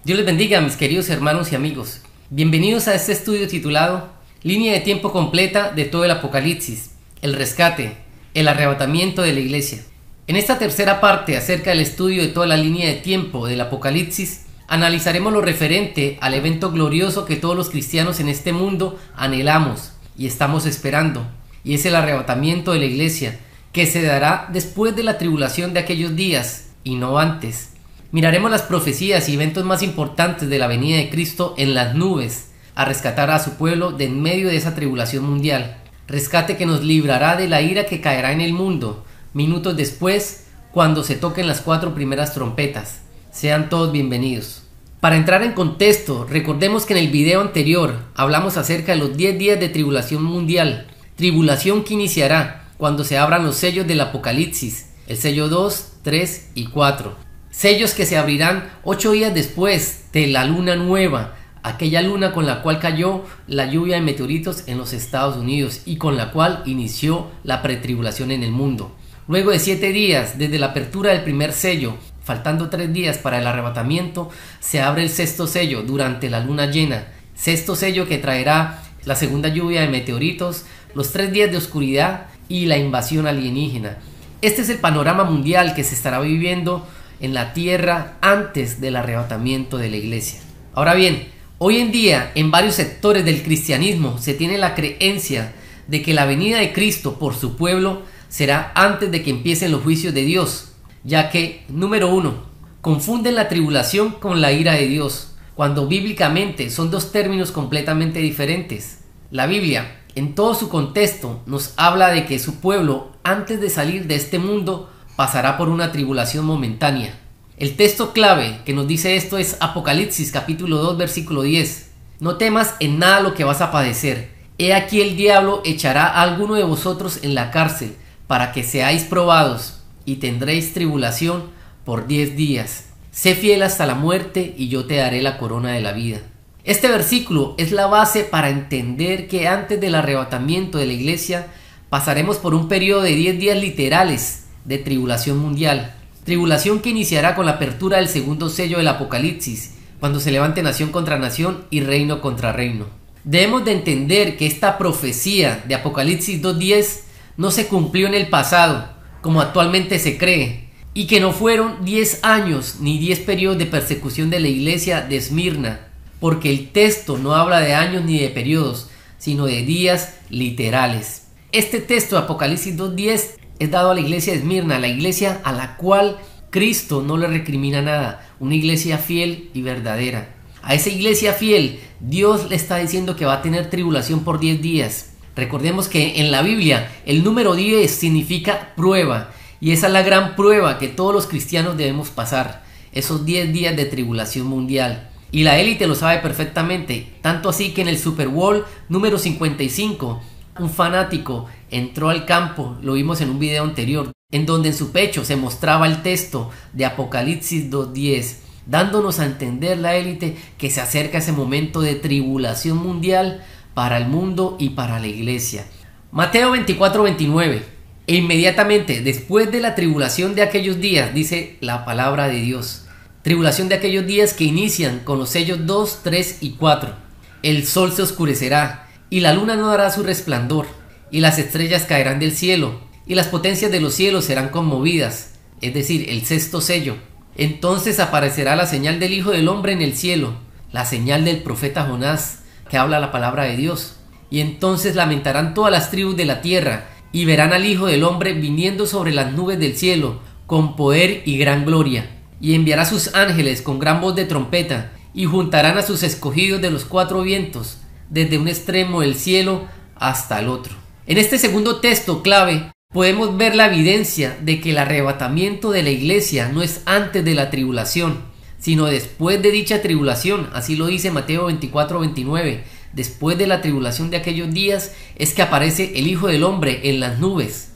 Dios les bendiga, mis queridos hermanos y amigos. Bienvenidos a este estudio titulado Línea de tiempo completa de todo el Apocalipsis, el rescate, el arrebatamiento de la iglesia. En esta tercera parte acerca del estudio de toda la línea de tiempo del Apocalipsis, analizaremos lo referente al evento glorioso que todos los cristianos en este mundo anhelamos y estamos esperando, y es el arrebatamiento de la iglesia, que se dará después de la tribulación de aquellos días y no antes. Miraremos las profecías y eventos más importantes de la venida de Cristo en las nubes, a rescatar a su pueblo de en medio de esa tribulación mundial. Rescate que nos librará de la ira que caerá en el mundo, minutos después, cuando se toquen las 4 primeras trompetas. Sean todos bienvenidos. Para entrar en contexto, recordemos que en el video anterior hablamos acerca de los 10 días de tribulación mundial, tribulación que iniciará cuando se abran los sellos del Apocalipsis, el sello 2, 3 y 4. Sellos que se abrirán 8 días después de la luna nueva, aquella luna con la cual cayó la lluvia de meteoritos en los Estados Unidos y con la cual inició la pretribulación en el mundo. Luego de 7 días desde la apertura del primer sello, faltando 3 días para el arrebatamiento, se abre el sexto sello durante la luna llena, sexto sello que traerá la segunda lluvia de meteoritos, los 3 días de oscuridad y la invasión alienígena. Este es el panorama mundial que se estará viviendo en la tierra antes del arrebatamiento de la iglesia. Ahora bien, hoy en día en varios sectores del cristianismo se tiene la creencia de que la venida de Cristo por su pueblo será antes de que empiecen los juicios de Dios, ya que, número 1, confunden la tribulación con la ira de Dios, cuando bíblicamente son dos términos completamente diferentes. La Biblia, en todo su contexto, nos habla de que su pueblo, antes de salir de este mundo, pasará por una tribulación momentánea. El texto clave que nos dice esto es Apocalipsis capítulo 2 versículo 10. No temas en nada lo que vas a padecer. He aquí el diablo echará a alguno de vosotros en la cárcel para que seáis probados y tendréis tribulación por 10 días. Sé fiel hasta la muerte y yo te daré la corona de la vida. Este versículo es la base para entender que antes del arrebatamiento de la iglesia pasaremos por un periodo de 10 días literales de tribulación mundial, tribulación que iniciará con la apertura del segundo sello del Apocalipsis, cuando se levante nación contra nación y reino contra reino. Debemos de entender que esta profecía de Apocalipsis 2:10 no se cumplió en el pasado, como actualmente se cree, y que no fueron 10 años ni 10 periodos de persecución de la iglesia de Esmirna, porque el texto no habla de años ni de periodos, sino de días literales. Este texto de Apocalipsis 2:10 es dado a la iglesia de Esmirna, la iglesia a la cual Cristo no le recrimina nada, una iglesia fiel y verdadera. A esa iglesia fiel, Dios le está diciendo que va a tener tribulación por 10 días. Recordemos que en la Biblia el número 10 significa prueba, y esa es la gran prueba que todos los cristianos debemos pasar, esos 10 días de tribulación mundial. Y la élite lo sabe perfectamente, tanto así que en el Super Bowl número 55, un fanático entró al campo, lo vimos en un video anterior, en donde en su pecho se mostraba el texto de Apocalipsis 2:10, dándonos a entender la élite que se acerca ese momento de tribulación mundial para el mundo y para la iglesia. Mateo 24:29. E inmediatamente después de la tribulación de aquellos días, dice la palabra de Dios, tribulación de aquellos días que inician con los sellos 2, 3 y 4. El sol se oscurecerá y la luna no dará su resplandor, y las estrellas caerán del cielo, y las potencias de los cielos serán conmovidas, es decir, el sexto sello. Entonces aparecerá la señal del Hijo del Hombre en el cielo, la señal del profeta Jonás, que habla la palabra de Dios. Y entonces lamentarán todas las tribus de la tierra, y verán al Hijo del Hombre viniendo sobre las nubes del cielo, con poder y gran gloria. Y enviará sus ángeles con gran voz de trompeta, y juntarán a sus escogidos de los 4 vientos, desde un extremo del cielo hasta el otro. En este segundo texto clave podemos ver la evidencia de que el arrebatamiento de la iglesia no es antes de la tribulación, sino después de dicha tribulación. Así lo dice Mateo 24:29. Después de la tribulación de aquellos días es que aparece el Hijo del Hombre en las nubes.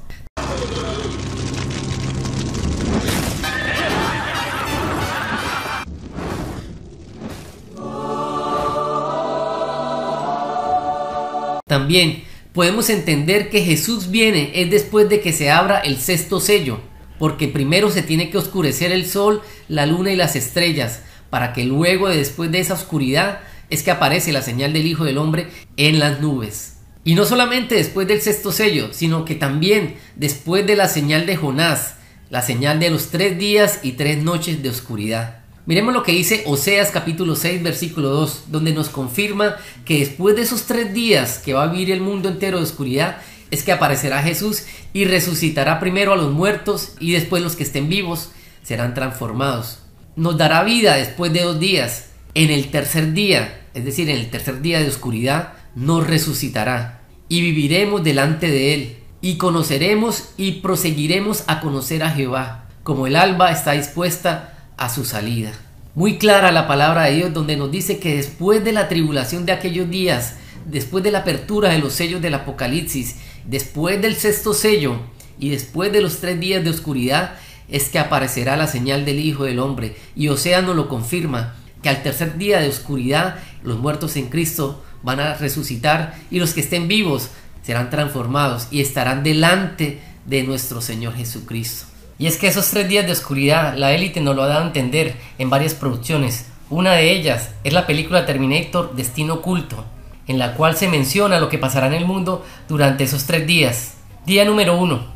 También podemos entender que Jesús viene es después de que se abra el sexto sello, porque primero se tiene que oscurecer el sol, la luna y las estrellas para que luego después de esa oscuridad es que aparece la señal del Hijo del Hombre en las nubes. Y no solamente después del sexto sello, sino que también después de la señal de Jonás, la señal de los 3 días y 3 noches de oscuridad. Miremos lo que dice Oseas capítulo 6 versículo 2, donde nos confirma que después de esos 3 días que va a vivir el mundo entero de oscuridad, es que aparecerá Jesús y resucitará primero a los muertos y después los que estén vivos serán transformados. Nos dará vida después de 2 días. En el tercer día, es decir, en el tercer día de oscuridad, nos resucitará y viviremos delante de Él y conoceremos y proseguiremos a conocer a Jehová, como el alba está dispuesta a su salida. Muy clara la palabra de Dios, donde nos dice que después de la tribulación de aquellos días, después de la apertura de los sellos del Apocalipsis, después del sexto sello y después de los 3 días de oscuridad, es que aparecerá la señal del Hijo del Hombre. Y Oseas nos lo confirma, que al tercer día de oscuridad los muertos en Cristo van a resucitar y los que estén vivos serán transformados y estarán delante de nuestro Señor Jesucristo. Y es que esos 3 días de oscuridad la élite nos lo ha dado a entender en varias producciones. Una de ellas es la película Terminator Destino Oculto, en la cual se menciona lo que pasará en el mundo durante esos 3 días. Día número 1.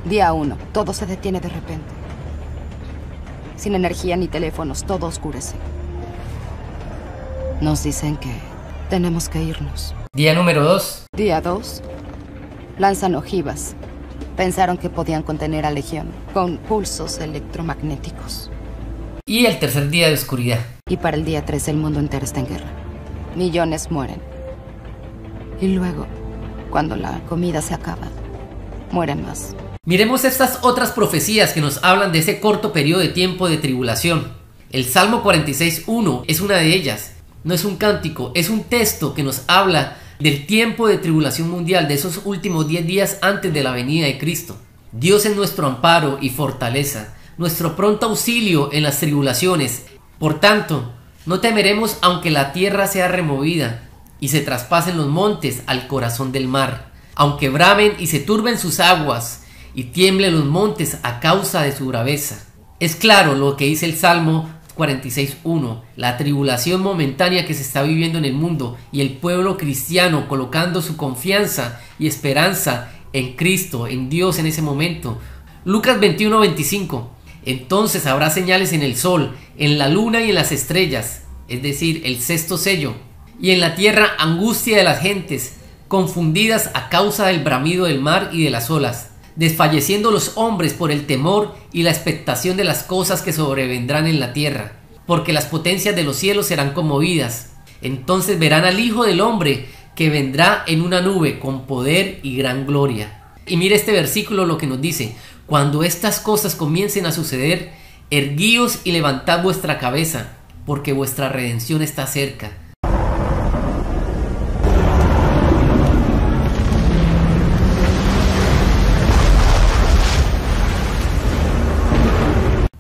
Día 1. Todo se detiene de repente. Sin energía ni teléfonos, todo oscurece. Nos dicen que tenemos que irnos. Día número 2. Día 2. Lanzan ojivas. Pensaron que podían contener a Legión con pulsos electromagnéticos. Y el tercer día de oscuridad. Y para el día 3 el mundo entero está en guerra. Millones mueren. Y luego, cuando la comida se acaba, mueren más. Miremos estas otras profecías que nos hablan de ese corto periodo de tiempo de tribulación. El Salmo 46:1 es una de ellas. No es un cántico, es un texto que nos habla del tiempo de tribulación mundial, de esos últimos 10 días antes de la venida de Cristo. Dios es nuestro amparo y fortaleza, nuestro pronto auxilio en las tribulaciones. Por tanto, no temeremos aunque la tierra sea removida y se traspasen los montes al corazón del mar, aunque bramen y se turben sus aguas y tiemblen los montes a causa de su braveza. Es claro lo que dice el Salmo 46:1, la tribulación momentánea que se está viviendo en el mundo y el pueblo cristiano colocando su confianza y esperanza en Cristo, en Dios en ese momento. Lucas 21:25, entonces habrá señales en el sol, en la luna y en las estrellas, es decir, el sexto sello, y en la tierra angustia de las gentes, confundidas a causa del bramido del mar y de las olas, desfalleciendo los hombres por el temor y la expectación de las cosas que sobrevendrán en la tierra, porque las potencias de los cielos serán conmovidas. Entonces verán al Hijo del Hombre que vendrá en una nube con poder y gran gloria. Y mire este versículo lo que nos dice: cuando estas cosas comiencen a suceder, erguíos y levantad vuestra cabeza, porque vuestra redención está cerca.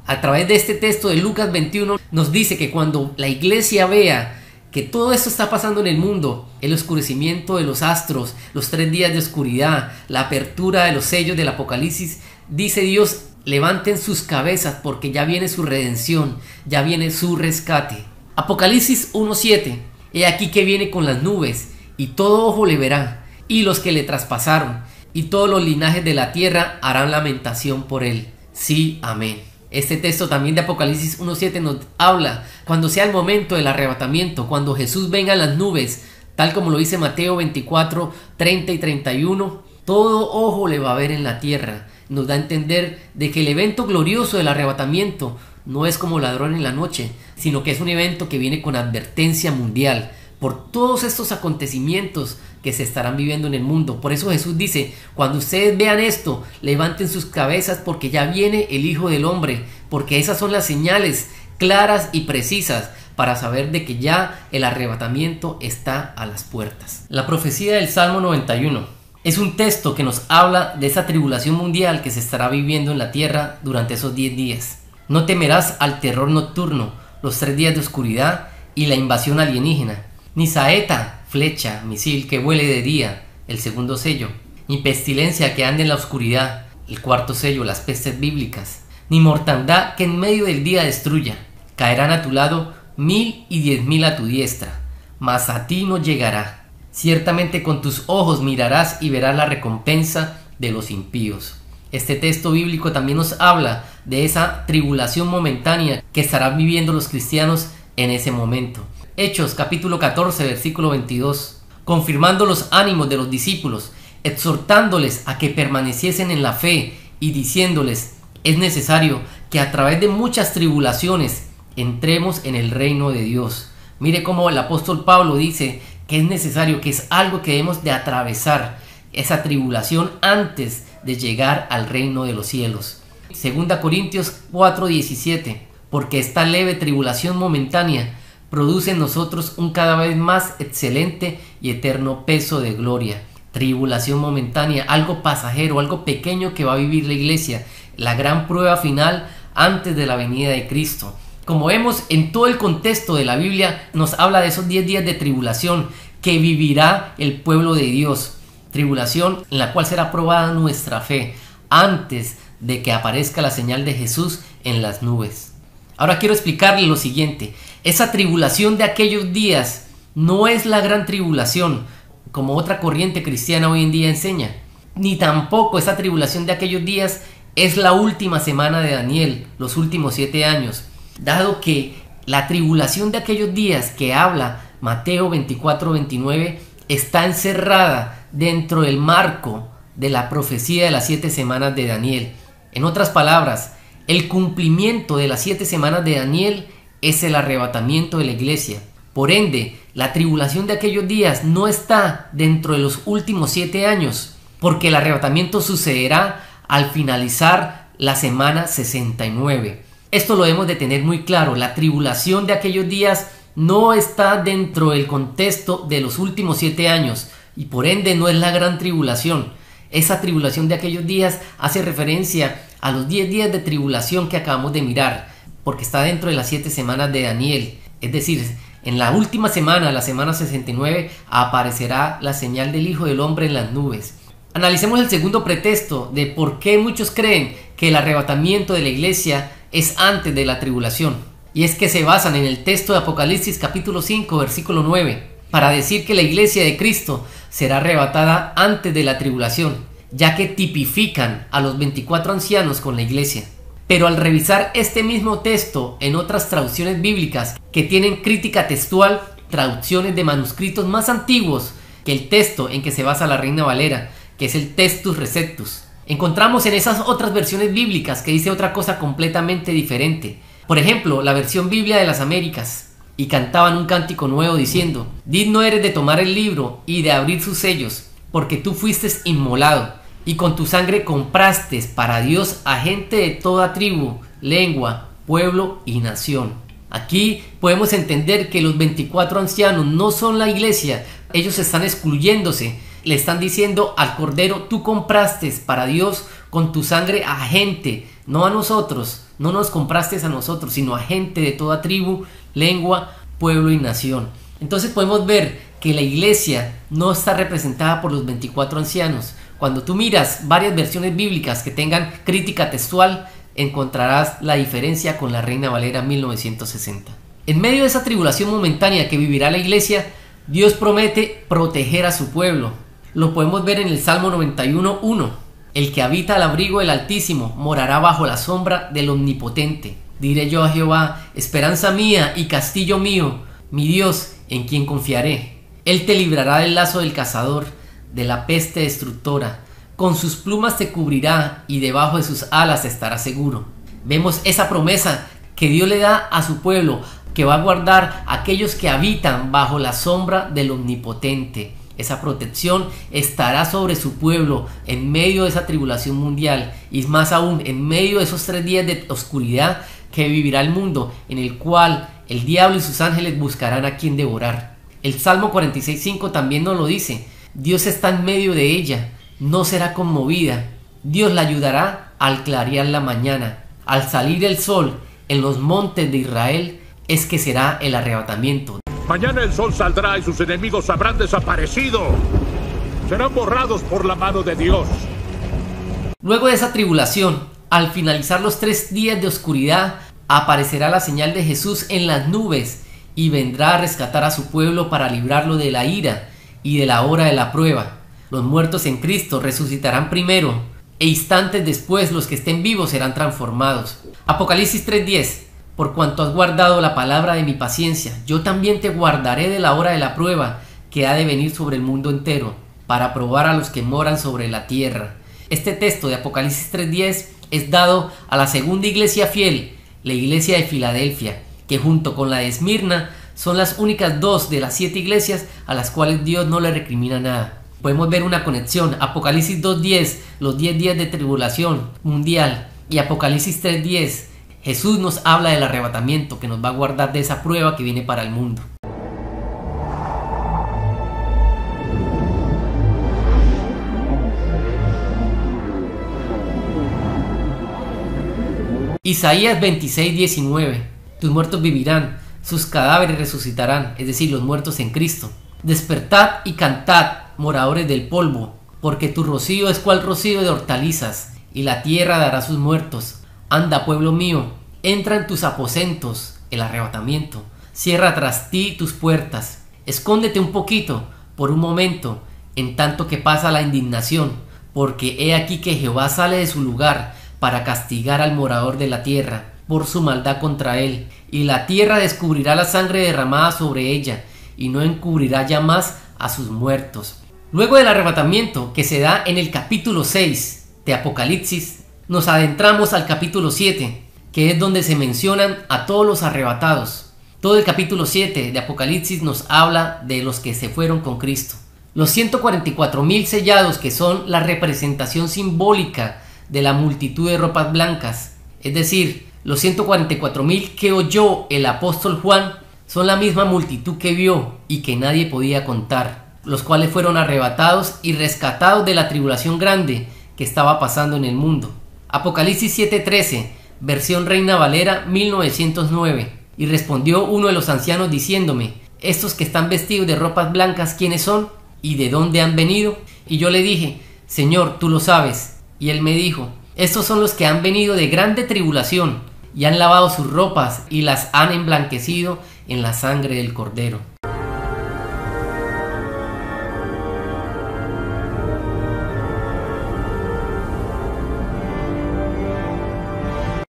A través de este texto de Lucas 21 nos dice que cuando la iglesia vea que todo esto está pasando en el mundo, el oscurecimiento de los astros, los 3 días de oscuridad, la apertura de los sellos del Apocalipsis, dice Dios: levanten sus cabezas porque ya viene su redención, ya viene su rescate. Apocalipsis 1:7, he aquí que viene con las nubes y todo ojo le verá, y los que le traspasaron, y todos los linajes de la tierra harán lamentación por él. Sí, amén. Este texto también de Apocalipsis 1:7 nos habla cuando sea el momento del arrebatamiento, cuando Jesús venga en las nubes, tal como lo dice Mateo 24:30 y 31, todo ojo le va a ver en la tierra. Nos da a entender de que el evento glorioso del arrebatamiento no es como ladrón en la noche, sino que es un evento que viene con advertencia mundial por todos estos acontecimientos que se estarán viviendo en el mundo. Por eso Jesús dice: cuando ustedes vean esto, levanten sus cabezas porque ya viene el Hijo del Hombre, porque esas son las señales claras y precisas para saber de que ya el arrebatamiento está a las puertas. La profecía del Salmo 91 es un texto que nos habla de esa tribulación mundial que se estará viviendo en la tierra durante esos 10 días. No temerás al terror nocturno, los 3 días de oscuridad y la invasión alienígena, ni saeta, flecha, misil que vuele de día, el segundo sello, ni pestilencia que ande en la oscuridad, el cuarto sello, las pestes bíblicas, ni mortandad que en medio del día destruya. Caerán a tu lado 1000 y 10.000 a tu diestra, mas a ti no llegará. Ciertamente con tus ojos mirarás y verás la recompensa de los impíos. Este texto bíblico también nos habla de esa tribulación momentánea que estarán viviendo los cristianos en ese momento. Hechos capítulo 14 versículo 22, confirmando los ánimos de los discípulos, exhortándoles a que permaneciesen en la fe y diciéndoles: es necesario que a través de muchas tribulaciones entremos en el reino de Dios. Mire cómo el apóstol Pablo dice que es necesario, que es algo que debemos de atravesar, esa tribulación antes de llegar al reino de los cielos. 2 Corintios 4:17, porque esta leve tribulación momentánea produce en nosotros un cada vez más excelente y eterno peso de gloria. Tribulación momentánea, algo pasajero, algo pequeño que va a vivir la iglesia, la gran prueba final antes de la venida de Cristo. Como vemos en todo el contexto de la Biblia, nos habla de esos 10 días de tribulación que vivirá el pueblo de Dios. Tribulación en la cual será probada nuestra fe antes de que aparezca la señal de Jesús en las nubes. Ahora quiero explicarle lo siguiente. Esa tribulación de aquellos días no es la gran tribulación, como otra corriente cristiana hoy en día enseña. Ni tampoco esa tribulación de aquellos días es la última semana de Daniel, los últimos 7 años. Dado que la tribulación de aquellos días que habla Mateo 24-29 está encerrada dentro del marco de la profecía de las 7 semanas de Daniel. En otras palabras, el cumplimiento de las 7 semanas de Daniel es el arrebatamiento de la iglesia. Por ende, la tribulación de aquellos días no está dentro de los últimos 7 años, porque el arrebatamiento sucederá al finalizar la semana 69. Esto lo debemos de tener muy claro. La tribulación de aquellos días no está dentro del contexto de los últimos 7 años y por ende no es la gran tribulación. Esa tribulación de aquellos días hace referencia a los 10 días de tribulación que acabamos de mirar, porque está dentro de las 7 semanas de Daniel. Es decir, en la última semana, la semana 69, aparecerá la señal del Hijo del Hombre en las nubes. Analicemos el segundo pretexto de por qué muchos creen que el arrebatamiento de la iglesia es antes de la tribulación. Y es que se basan en el texto de Apocalipsis capítulo 5 versículo 9 para decir que la iglesia de Cristo será arrebatada antes de la tribulación, ya que tipifican a los 24 ancianos con la iglesia. Pero al revisar este mismo texto en otras traducciones bíblicas que tienen crítica textual, traducciones de manuscritos más antiguos que el texto en que se basa la Reina Valera, que es el Textus Receptus, encontramos en esas otras versiones bíblicas que dice otra cosa completamente diferente. Por ejemplo, la versión Biblia de las Américas, y cantaban un cántico nuevo diciendo: digno eres de tomar el libro y de abrir sus sellos, porque tú fuiste inmolado, y con tu sangre compraste para Dios a gente de toda tribu, lengua, pueblo y nación. Aquí podemos entender que los 24 ancianos no son la iglesia, ellos están excluyéndose. Le están diciendo al Cordero: tú compraste para Dios con tu sangre a gente, no a nosotros, no nos compraste a nosotros, sino a gente de toda tribu, lengua, pueblo y nación. Entonces podemos ver que la iglesia no está representada por los 24 ancianos. Cuando tú miras varias versiones bíblicas que tengan crítica textual, encontrarás la diferencia con la Reina Valera 1960. En medio de esa tribulación momentánea que vivirá la iglesia, Dios promete proteger a su pueblo. Lo podemos ver en el Salmo 91:1. El que habita al abrigo del Altísimo morará bajo la sombra del Omnipotente. Diré yo a Jehová: esperanza mía y castillo mío, mi Dios, en quien confiaré. Él te librará del lazo del cazador, de la peste destructora. Con sus plumas te cubrirá y debajo de sus alas estarás seguro. Vemos esa promesa que Dios le da a su pueblo, que va a guardar a aquellos que habitan bajo la sombra del Omnipotente. Esa protección estará sobre su pueblo en medio de esa tribulación mundial, y más aún en medio de esos 3 días de oscuridad que vivirá el mundo, en el cual el diablo y sus ángeles buscarán a quien devorar. El Salmo 46:5 también nos lo dice: Dios está en medio de ella, no será conmovida. Dios la ayudará al clarear la mañana. Al salir el sol en los montes de Israel es que será el arrebatamiento. Mañana el sol saldrá y sus enemigos habrán desaparecido. Serán borrados por la mano de Dios. Luego de esa tribulación, al finalizar los 3 días de oscuridad, aparecerá la señal de Jesús en las nubes y vendrá a rescatar a su pueblo para librarlo de la ira y de la hora de la prueba. Los muertos en Cristo resucitarán primero e instantes después los que estén vivos serán transformados. Apocalipsis 3:10. Por cuanto has guardado la palabra de mi paciencia, yo también te guardaré de la hora de la prueba que ha de venir sobre el mundo entero, para probar a los que moran sobre la tierra. Este texto de Apocalipsis 3:10 es dado a la segunda iglesia fiel, la iglesia de Filadelfia, que junto con la de Esmirna son las únicas dos de las 7 iglesias a las cuales Dios no le recrimina nada. Podemos ver una conexión. Apocalipsis 2:10, los 10 días de tribulación mundial, y Apocalipsis 3:10, Jesús nos habla del arrebatamiento que nos va a guardar de esa prueba que viene para el mundo. Isaías 26:19. Tus muertos vivirán, sus cadáveres resucitarán, es decir, los muertos en Cristo. Despertad y cantad, moradores del polvo, porque tu rocío es cual rocío de hortalizas, y la tierra dará sus muertos. Anda, pueblo mío, entra en tus aposentos, el arrebatamiento. Cierra tras ti tus puertas. Escóndete un poquito, por un momento, en tanto que pasa la indignación, porque he aquí que Jehová sale de su lugar para castigar al morador de la tierra por su maldad contra él, y la tierra descubrirá la sangre derramada sobre ella, y no encubrirá ya más a sus muertos. Luego del arrebatamiento que se da en el capítulo 6 de Apocalipsis, nos adentramos al capítulo 7, que es donde se mencionan a todos los arrebatados. Todo el capítulo 7 de Apocalipsis nos habla de los que se fueron con Cristo. Los 144,000 sellados, que son la representación simbólica de la multitud de ropas blancas, es decir, los 144,000 que oyó el apóstol Juan, son la misma multitud que vio y que nadie podía contar, los cuales fueron arrebatados y rescatados de la tribulación grande que estaba pasando en el mundo. Apocalipsis 7:13, versión Reina Valera 1909. Y respondió uno de los ancianos diciéndome: estos que están vestidos de ropas blancas, ¿quiénes son? ¿Y de dónde han venido? Y yo le dije: Señor, tú lo sabes. Y él me dijo: estos son los que han venido de grande tribulación y han lavado sus ropas y las han emblanquecido en la sangre del Cordero.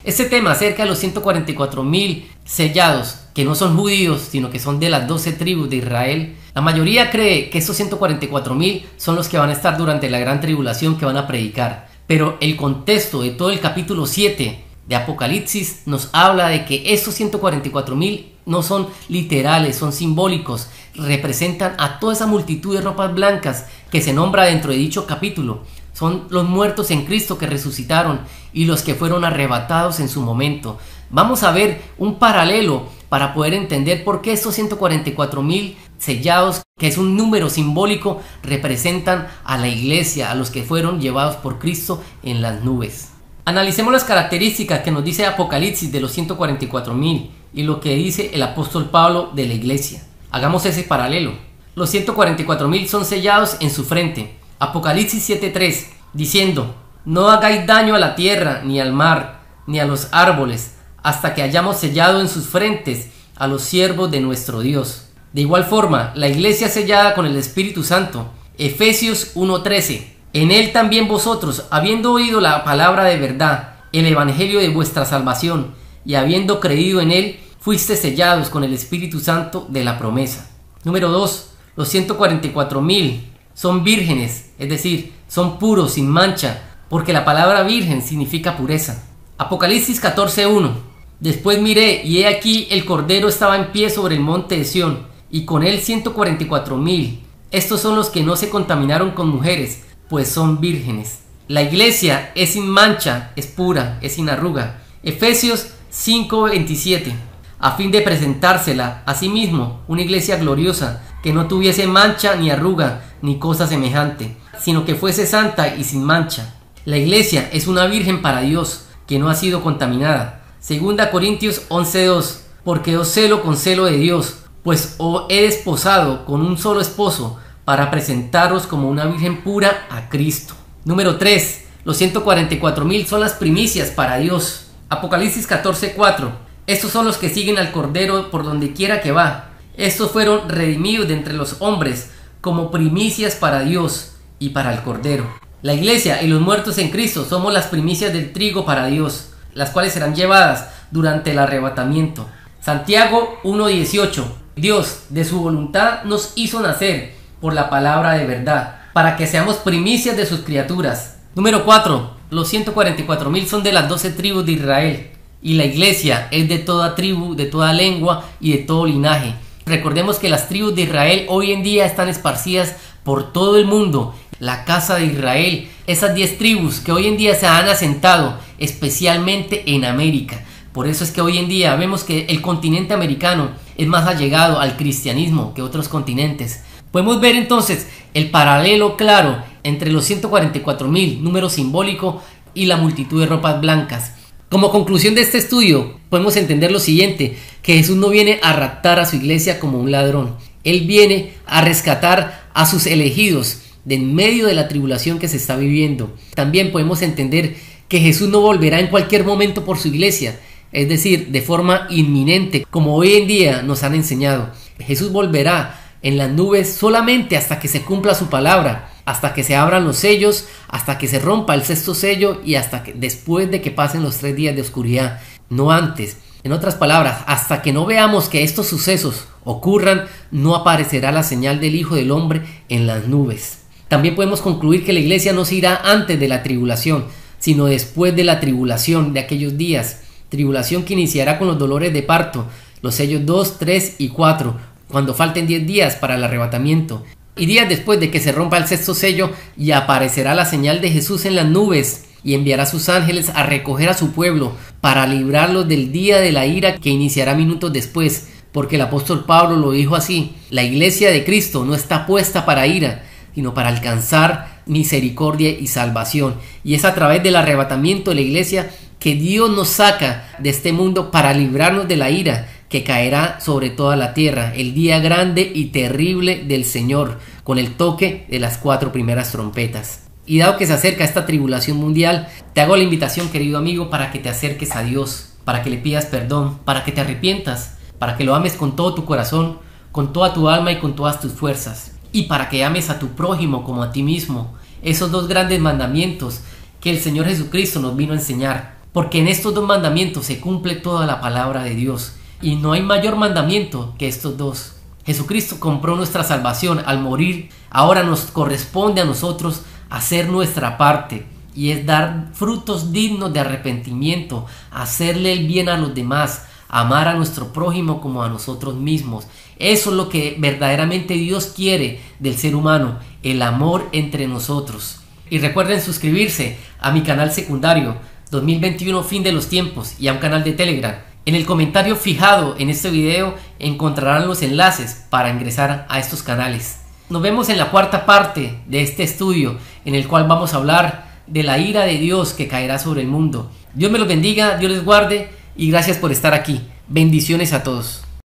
Este tema acerca de los 144,000 sellados, que no son judíos, sino que son de las 12 tribus de Israel, la mayoría cree que estos 144,000 son los que van a estar durante la gran tribulación, que van a predicar. Pero el contexto de todo el capítulo 7 de Apocalipsis nos habla de que estos 144,000 no son literales, son simbólicos, representan a toda esa multitud de ropas blancas que se nombra dentro de dicho capítulo. Son los muertos en Cristo que resucitaron y los que fueron arrebatados en su momento. Vamos a ver un paralelo para poder entender por qué estos 144,000 sellados, que es un número simbólico, representan a la iglesia, a los que fueron llevados por Cristo en las nubes. Analicemos las características que nos dice Apocalipsis de los 144,000 y lo que dice el apóstol Pablo de la iglesia. Hagamos ese paralelo. Los 144,000 son sellados en su frente. Apocalipsis 7:3, diciendo: no hagáis daño a la tierra, ni al mar, ni a los árboles, hasta que hayamos sellado en sus frentes a los siervos de nuestro Dios. De igual forma, la iglesia sellada con el Espíritu Santo. Efesios 1:13, en él también vosotros, habiendo oído la palabra de verdad, el evangelio de vuestra salvación, y habiendo creído en él, fuiste sellados con el Espíritu Santo de la promesa. Número 2. Los 144,000 son vírgenes, es decir, son puros, sin mancha, porque la palabra virgen significa pureza. Apocalipsis 14:1, después miré, y he aquí el Cordero estaba en pie sobre el monte de Sión, y con él 144,000. Estos son los que no se contaminaron con mujeres, pues son vírgenes. La iglesia es sin mancha, es pura, es sin arruga. Efesios 5:27, a fin de presentársela a sí mismo una iglesia gloriosa, que no tuviese mancha ni arruga ni cosa semejante, sino que fuese santa y sin mancha. La iglesia es una virgen para Dios, que no ha sido contaminada. 2 Corintios 11:2, porque os celo con celo de Dios, pues os he desposado con un solo esposo, para presentaros como una virgen pura a Cristo. Número 3. Los 144,000 son las primicias para Dios. Apocalipsis 14:4, Estos son los que siguen al Cordero por donde quiera que va. Estos fueron redimidos de entre los hombres como primicias para Dios y para el Cordero. La iglesia y los muertos en Cristo somos las primicias del trigo para Dios, las cuales serán llevadas durante el arrebatamiento. Santiago 1:18. Dios, de su voluntad, nos hizo nacer por la palabra de verdad, para que seamos primicias de sus criaturas. Número 4. Los 144,000 son de las 12 tribus de Israel, y la iglesia es de toda tribu, de toda lengua y de todo linaje. Recordemos que las tribus de Israel hoy en día están esparcidas por todo el mundo. La casa de Israel, esas 10 tribus que hoy en día se han asentado especialmente en América. Por eso es que hoy en día vemos que el continente americano es más allegado al cristianismo que otros continentes. Podemos ver entonces el paralelo claro entre los 144,000, número simbólico, y la multitud de ropas blancas. Como conclusión de este estudio, podemos entender lo siguiente, que Jesús no viene a raptar a su iglesia como un ladrón. Él viene a rescatar a sus elegidos de en medio de la tribulación que se está viviendo. También podemos entender que Jesús no volverá en cualquier momento por su iglesia, es decir, de forma inminente, como hoy en día nos han enseñado. Jesús volverá en las nubes solamente hasta que se cumpla su palabra, hasta que se abran los sellos, hasta que se rompa el sexto sello y hasta que después de que pasen los 3 días de oscuridad, no antes. En otras palabras, hasta que no veamos que estos sucesos ocurran, no aparecerá la señal del Hijo del Hombre en las nubes. También podemos concluir que la iglesia no se irá antes de la tribulación, sino después de la tribulación de aquellos días. Tribulación que iniciará con los dolores de parto, los sellos 2, 3 y 4, cuando falten 10 días para el arrebatamiento. Y días después de que se rompa el sexto sello, y aparecerá la señal de Jesús en las nubes, y enviará a sus ángeles a recoger a su pueblo, para librarlos del día de la ira que iniciará minutos después, porque el apóstol Pablo lo dijo así: la iglesia de Cristo no está puesta para ira, sino para alcanzar misericordia y salvación. Y es a través del arrebatamiento de la iglesia que Dios nos saca de este mundo para librarnos de la ira que caerá sobre toda la tierra, el día grande y terrible del Señor, con el toque de las 4 primeras trompetas. Y dado que se acerca esta tribulación mundial, te hago la invitación, querido amigo, para que te acerques a Dios, para que le pidas perdón, para que te arrepientas, para que lo ames con todo tu corazón, con toda tu alma y con todas tus fuerzas, y para que ames a tu prójimo como a ti mismo. Esos 2 grandes mandamientos que el Señor Jesucristo nos vino a enseñar, porque en estos 2 mandamientos se cumple toda la palabra de Dios. Y no hay mayor mandamiento que estos 2. Jesucristo compró nuestra salvación al morir. Ahora nos corresponde a nosotros hacer nuestra parte, y es dar frutos dignos de arrepentimiento, hacerle el bien a los demás, amar a nuestro prójimo como a nosotros mismos. Eso es lo que verdaderamente Dios quiere del ser humano, el amor entre nosotros. Y recuerden suscribirse a mi canal secundario 2021 Fin de los Tiempos y a un canal de Telegram. En el comentario fijado en este video encontrarán los enlaces para ingresar a estos canales. Nos vemos en la 4ª parte de este estudio, en el cual vamos a hablar de la ira de Dios que caerá sobre el mundo. Dios me los bendiga, Dios les guarde y gracias por estar aquí. Bendiciones a todos.